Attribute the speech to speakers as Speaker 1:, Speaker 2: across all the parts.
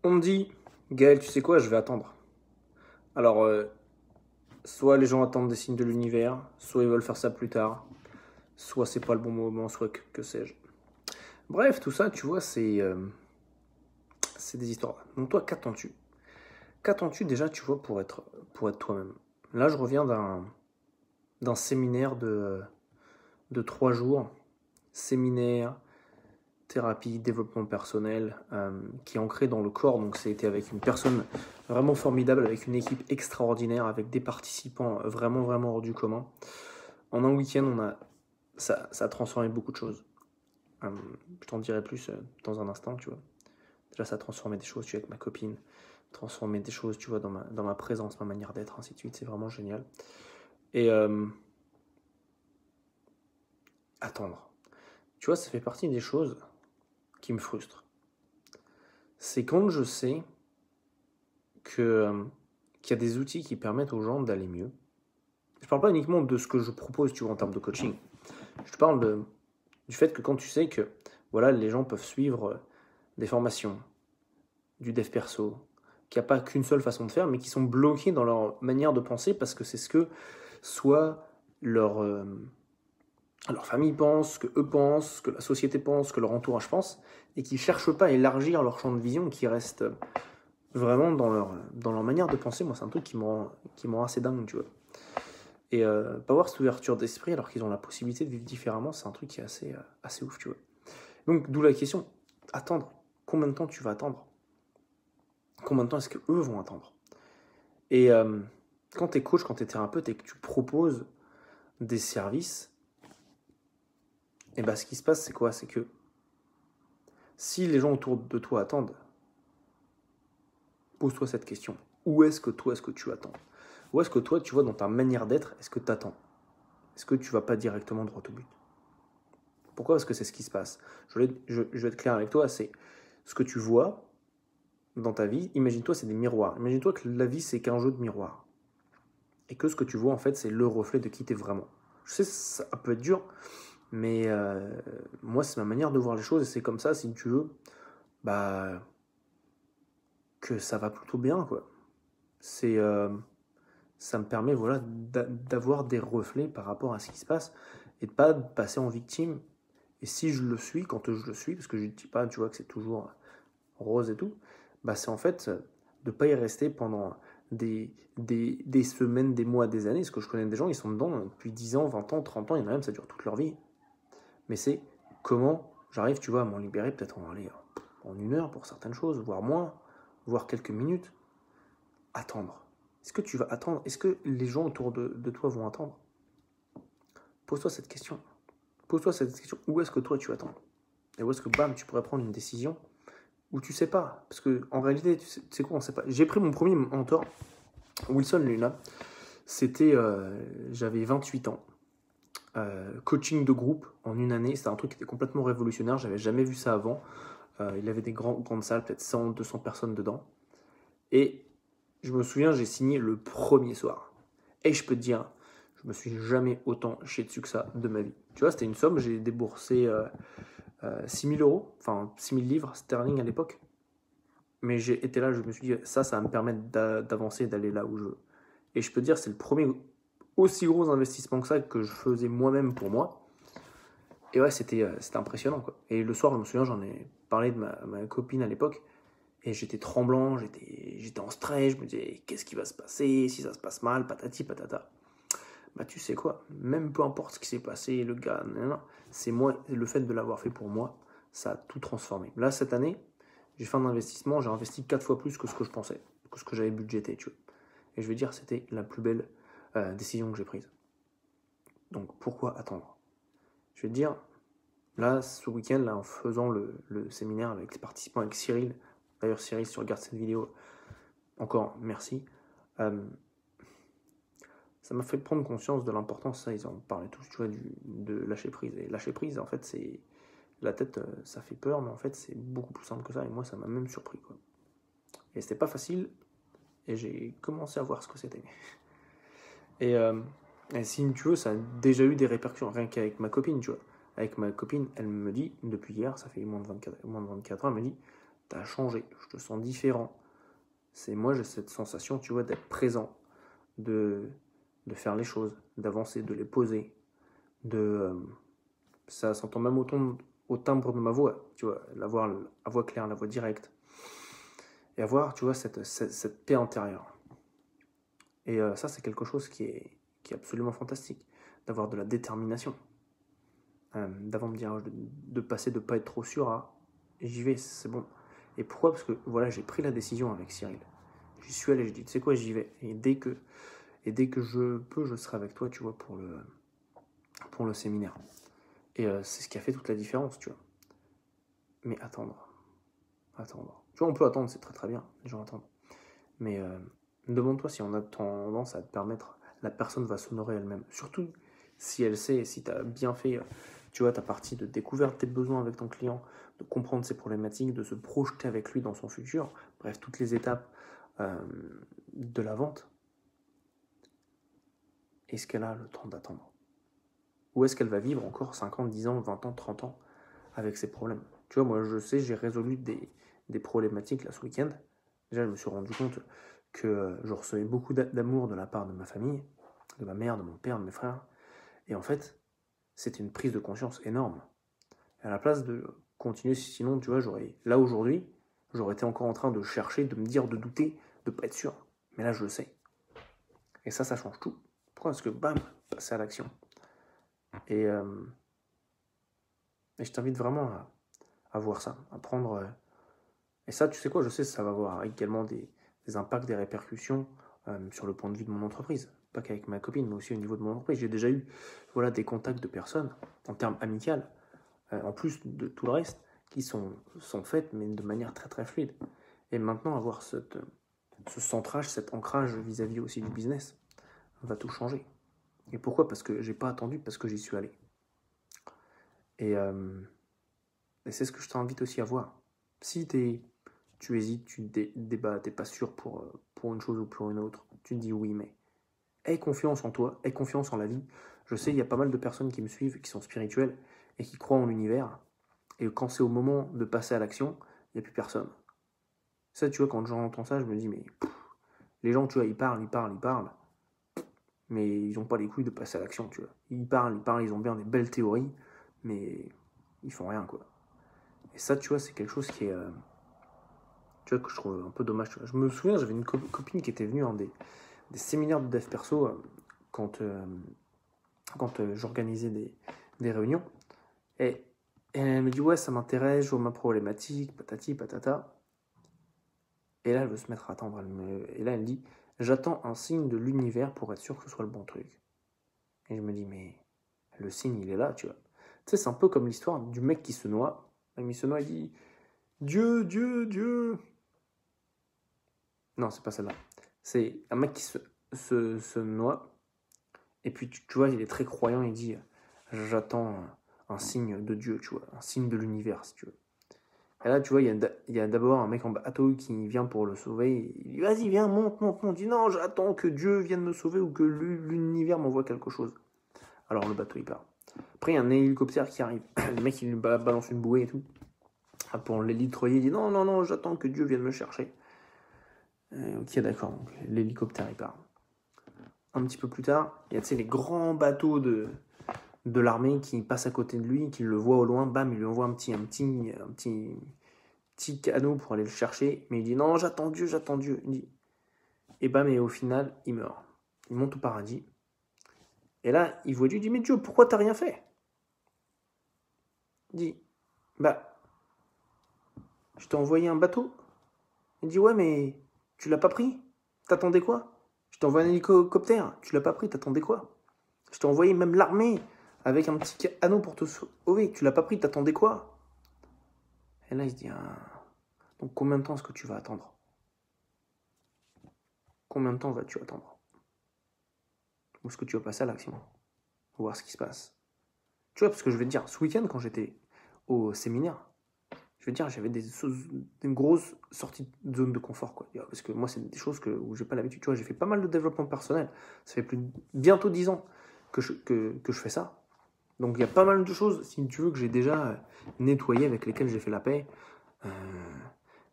Speaker 1: On me dit, Gaël, tu sais quoi, je vais attendre. Alors, soit les gens attendent des signes de l'univers, soit ils veulent faire ça plus tard, soit c'est pas le bon moment, soit que sais-je. Bref, tout ça, tu vois, c'est des histoires. Donc toi, qu'attends-tu? Qu'attends-tu déjà, tu vois, pour être toi-même? Là, je reviens d'un séminaire de 3 jours. Séminaire, thérapie, développement personnel, qui est ancré dans le corps. Donc, c'était avec une personne vraiment formidable, avec une équipe extraordinaire, avec des participants vraiment, vraiment hors du commun. En un week-end, ça a transformé beaucoup de choses. Je t'en dirai plus dans un instant, tu vois. Déjà, ça a transformé des choses, tu vois, avec ma copine, transformé des choses, tu vois, dans ma présence, ma manière d'être, ainsi de suite. C'est vraiment génial. Et attendre. Tu vois, ça fait partie des choses qui me frustrent. C'est quand je sais que, qu'il y a des outils qui permettent aux gens d'aller mieux. Je parle pas uniquement de ce que je propose, tu vois, en termes de coaching. Je te parle du fait que quand tu sais que, voilà, les gens peuvent suivre des formations, du dev perso, qu'il n'y a pas qu'une seule façon de faire, mais qui sont bloqués dans leur manière de penser parce que c'est ce que soit leur famille pense, que eux pensent, que la société pense, que leur entourage pense, et qui ne cherchent pas à élargir leur champ de vision, qui restent vraiment dans leur manière de penser. Moi, c'est un truc qui me rend assez dingue, tu vois. Et pas avoir cette ouverture d'esprit alors qu'ils ont la possibilité de vivre différemment, c'est un truc qui est assez ouf, tu vois. Donc, d'où la question, attendre. Combien de temps tu vas attendre? Combien de temps est-ce qu'eux vont attendre? Et quand tu es coach, quand tu es thérapeute et que tu proposes des services, et ben ce qui se passe, c'est quoi? C'est que si les gens autour de toi attendent, pose-toi cette question. Où est-ce que toi, est-ce que tu attends? Où est-ce que toi, tu vois, dans ta manière d'être, est-ce que tu attends? Est-ce que tu vas pas directement droit au but? Pourquoi? Parce que c'est ce qui se passe. Je vais être clair avec toi, c'est ce que tu vois dans ta vie. Imagine-toi, c'est des miroirs. Imagine-toi que la vie, c'est qu'un jeu de miroirs. Et que ce que tu vois, en fait, c'est le reflet de qui tu es vraiment. Je sais, ça peut être dur, mais moi, c'est ma manière de voir les choses. Et c'est comme ça, si tu veux, bah, que ça va plutôt bien, quoi. C'est, ça me permet, voilà, d'avoir des reflets par rapport à ce qui se passe et de pas passer en victime. Et si je le suis, quand je le suis, parce que je ne dis pas, tu vois, que c'est toujours rose et tout, bah c'est en fait de ne pas y rester pendant des semaines, des mois, des années. Parce que je connais des gens, ils sont dedans depuis 10 ans, 20 ans, 30 ans, il y en a même, ça dure toute leur vie. Mais c'est comment j'arrive, tu vois, à m'en libérer peut-être en 1 heure pour certaines choses, voire moins, voire quelques minutes. Attendre. Est-ce que tu vas attendre? Est-ce que les gens autour de toi vont attendre? Pose-toi cette question. Pose-toi cette question. Où est-ce que toi tu attends? Et où est-ce que, bam, tu pourrais prendre une décision où tu sais pas? Parce que en réalité, tu sais quoi, on sait pas. J'ai pris mon premier mentor, Wilson Luna. C'était, j'avais 28 ans. Coaching de groupe en 1 année, c'était un truc qui était complètement révolutionnaire. J'avais jamais vu ça avant. Il avait des grandes salles, peut-être 100, 200 personnes dedans. Et je me souviens, j'ai signé le premier soir. Et je peux te dire, je me suis jamais autant chié dessus que ça de ma vie. Tu vois, c'était une somme, j'ai déboursé 6 000 euros, enfin 6 000 livres sterling à l'époque. Mais j'ai été là, je me suis dit, ça va me permettre d'avancer, d'aller là où je veux. Et je peux te dire, c'est le premier aussi gros investissement que ça que je faisais moi-même pour moi. Et ouais, c'était impressionnant, quoi. Et le soir, je me souviens, j'en ai parlé de ma copine à l'époque. Et j'étais tremblant, j'étais en stress, je me disais, qu'est-ce qui va se passer si ça se passe mal, patati patata. Bah tu sais quoi, même peu importe ce qui s'est passé, le gars, nanana, c'est moi, le fait de l'avoir fait pour moi, ça a tout transformé. Là, cette année, j'ai fait un investissement, j'ai investi 4 fois plus que ce que je pensais, que ce que j'avais budgété, tu vois. Et je veux dire, c'était la plus belle décision que j'ai prise. Donc pourquoi attendre? Je vais te dire, là, ce week-end, là, en faisant le séminaire avec les participants, avec Cyril, d'ailleurs Cyril, si tu regardes cette vidéo, encore merci, ça m'a fait prendre conscience de l'importance, ça ils en parlaient tous, tu vois, de lâcher prise. Et lâcher prise, en fait, c'est la tête, ça fait peur, mais en fait, c'est beaucoup plus simple que ça. Et moi, ça m'a même surpris, quoi. Et c'était pas facile, et j'ai commencé à voir ce que c'était. Et, et si tu veux, ça a déjà eu des répercussions, rien qu'avec ma copine, tu vois. Avec ma copine, elle me dit, depuis hier, ça fait moins de 24 heures, elle me dit, tu as changé, je te sens différent. Moi, j'ai cette sensation, tu vois, d'être présent, de faire les choses, d'avancer, de les poser, ça s'entend même au timbre de ma voix, tu vois, la voix claire, la voix directe, et avoir, tu vois, cette paix intérieure. Et ça, c'est quelque chose qui est absolument fantastique, d'avoir de la détermination, d'avant me dire, de passer, de pas être trop sûr à j'y vais, c'est bon. Et pourquoi? Parce que voilà, j'ai pris la décision avec Cyril. J'y suis allé, je dis, tu sais quoi, j'y vais. Et dès que je peux, je serai avec toi, tu vois, pour le séminaire. Et c'est ce qui a fait toute la différence, tu vois. Mais attendre. Tu vois, on peut attendre, c'est très très bien, les gens attendent. Mais demande-toi si on a tendance à te permettre, la personne va s'honorer elle-même. Surtout si elle sait, si tu as bien fait, tu vois, ta partie de découverte tes besoins avec ton client, de comprendre ses problématiques, de se projeter avec lui dans son futur, bref, toutes les étapes de la vente. Est-ce qu'elle a le temps d'attendre? Ou est-ce qu'elle va vivre encore 5 ans, 10 ans, 20 ans, 30 ans avec ses problèmes? Tu vois, moi, je sais, j'ai résolu des problématiques là ce week-end. Déjà, je me suis rendu compte que je recevais beaucoup d'amour de la part de ma famille, de ma mère, de mon père, de mes frères. Et en fait, c'était une prise de conscience énorme. Et à la place de continuer, sinon, tu vois, là aujourd'hui, j'aurais été encore en train de chercher, de me dire, de douter, de pas être sûr. Mais là, je le sais. Et ça change tout. Pourquoi? Parce que, bam, passer à l'action. Et je t'invite vraiment à voir ça, à prendre... et ça, tu sais quoi, je sais, ça va avoir également des impacts, des répercussions sur le point de vue de mon entreprise. Pas qu'avec ma copine, mais aussi au niveau de mon entreprise. J'ai déjà eu des contacts de personnes, en termes amicaux, en plus de tout le reste, qui sont faites, mais de manière très très fluide. Et maintenant, avoir ce centrage, cet ancrage vis-à-vis aussi du business, va tout changer. Et pourquoi? Parce que j'ai pas attendu, parce que j'y suis allé. Et c'est ce que je t'invite aussi à voir. Si tu hésites, tu débats, t'es pas sûr pour une chose ou pour une autre, tu te dis oui, mais aie confiance en toi, aie confiance en la vie. Je sais, il y a pas mal de personnes qui me suivent, qui sont spirituelles et qui croient en l'univers. Et quand c'est au moment de passer à l'action, il n'y a plus personne. Ça, tu vois, quand j'entends ça, je me dis, mais les gens, tu vois, ils parlent, mais ils n'ont pas les couilles de passer à l'action, tu vois. Ils parlent, ils ont bien des belles théories, mais ils font rien, quoi. Et ça, tu vois, c'est quelque chose qui est... tu vois, que je trouve un peu dommage. Tu vois. Je me souviens, j'avais une copine qui était venue à des séminaires de dev perso quand j'organisais des réunions. Et elle me dit, ouais, ça m'intéresse, je vois ma problématique, patati, patata. Et là, elle veut se mettre à attendre. Et là, elle dit, j'attends un signe de l'univers pour être sûr que ce soit le bon truc. Et je me dis, mais le signe, il est là, tu vois. Tu sais, c'est un peu comme l'histoire du mec qui se noie. Il se noie, il dit, Dieu, Dieu, Dieu. Non, c'est pas celle-là. C'est un mec qui se noie. Et puis, tu vois, il est très croyant. Il dit, j'attends un signe de Dieu, tu vois. Un signe de l'univers, si tu veux. Et là, tu vois, il y a d'abord un mec en bateau qui vient pour le sauver. Il dit, vas-y, viens, monte. Il dit, non, j'attends que Dieu vienne me sauver ou que l'univers m'envoie quelque chose. Alors, le bateau, il part. Après, il y a un hélicoptère qui arrive. Le mec, il lui balance une bouée et tout. Pour l'hélitroyer, il dit, non, j'attends que Dieu vienne me chercher. Ok, d'accord. Donc, l'hélicoptère, il part. Un petit peu plus tard, il y a les grands bateaux de l'armée qui passent à côté de lui, qui le voient au loin, bam, il lui envoie un petit canot pour aller le chercher, mais il dit non, j'attends Dieu. Il dit, et bam, et au final, il meurt. Il monte au paradis. Et là, il voit Dieu, il dit, mais Dieu, pourquoi t'as rien fait? Il dit, bah, je t'ai envoyé un bateau. Il dit, ouais, mais tu l'as pas pris? T'attendais quoi? Je t'ai envoyé un hélicoptère, tu l'as pas pris, t'attendais quoi? Je t'ai envoyé même l'armée avec un petit anneau pour te sauver, tu l'as pas pris, t'attendais quoi? Et là, il se dit, donc combien de temps est-ce que tu vas attendre? Combien de temps vas-tu attendre? Ou est-ce que tu vas passer à l'action? Voir ce qui se passe. Tu vois, parce que je vais te dire, ce week-end, quand j'étais au séminaire, je vais te dire, j'avais une grosse sortie de zone de confort, quoi. Parce que moi, c'est des choses où j'ai pas l'habitude. Tu vois, j'ai fait pas mal de développement personnel. Ça fait bientôt 10 ans que je fais ça. Donc, il y a pas mal de choses, si tu veux, que j'ai déjà nettoyées, avec lesquelles j'ai fait la paix.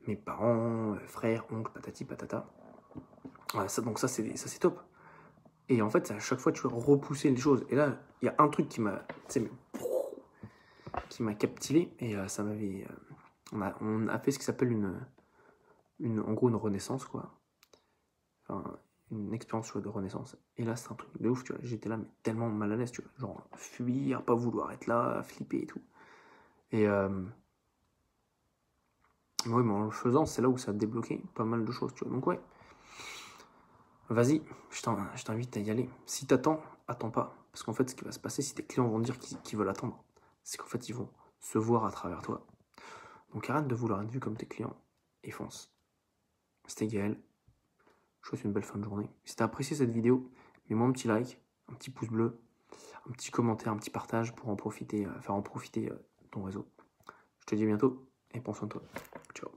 Speaker 1: mes parents, frères, oncles, patati patata. Donc ça c'est top. Et en fait, à chaque fois, tu vas repousser les choses. Et là, il y a un truc qui m'a captivé. Et ça m'avait... on a fait ce qui s'appelle en gros, une renaissance, quoi. Enfin, une expérience de renaissance. Et là, c'est un truc de ouf, tu vois. J'étais là, mais tellement mal à l'aise, tu vois. Genre, fuir, pas vouloir être là, flipper et tout. Et oui, mais en le faisant, c'est là où ça a débloqué pas mal de choses, tu vois. Donc ouais, vas-y, je t'invite à y aller. Si t'attends, attends pas. Parce qu'en fait, ce qui va se passer, si tes clients vont dire qu'ils veulent attendre, c'est qu'en fait, ils vont se voir à travers toi. Donc arrête de vouloir être vu comme tes clients et fonce. C'était Gaël. Je vous souhaite une belle fin de journée. Si t'as apprécié cette vidéo, mets-moi un petit like, un petit pouce bleu, un petit commentaire, un petit partage pour en profiter, faire en profiter ton réseau. Je te dis à bientôt et prends soin de toi. Ciao.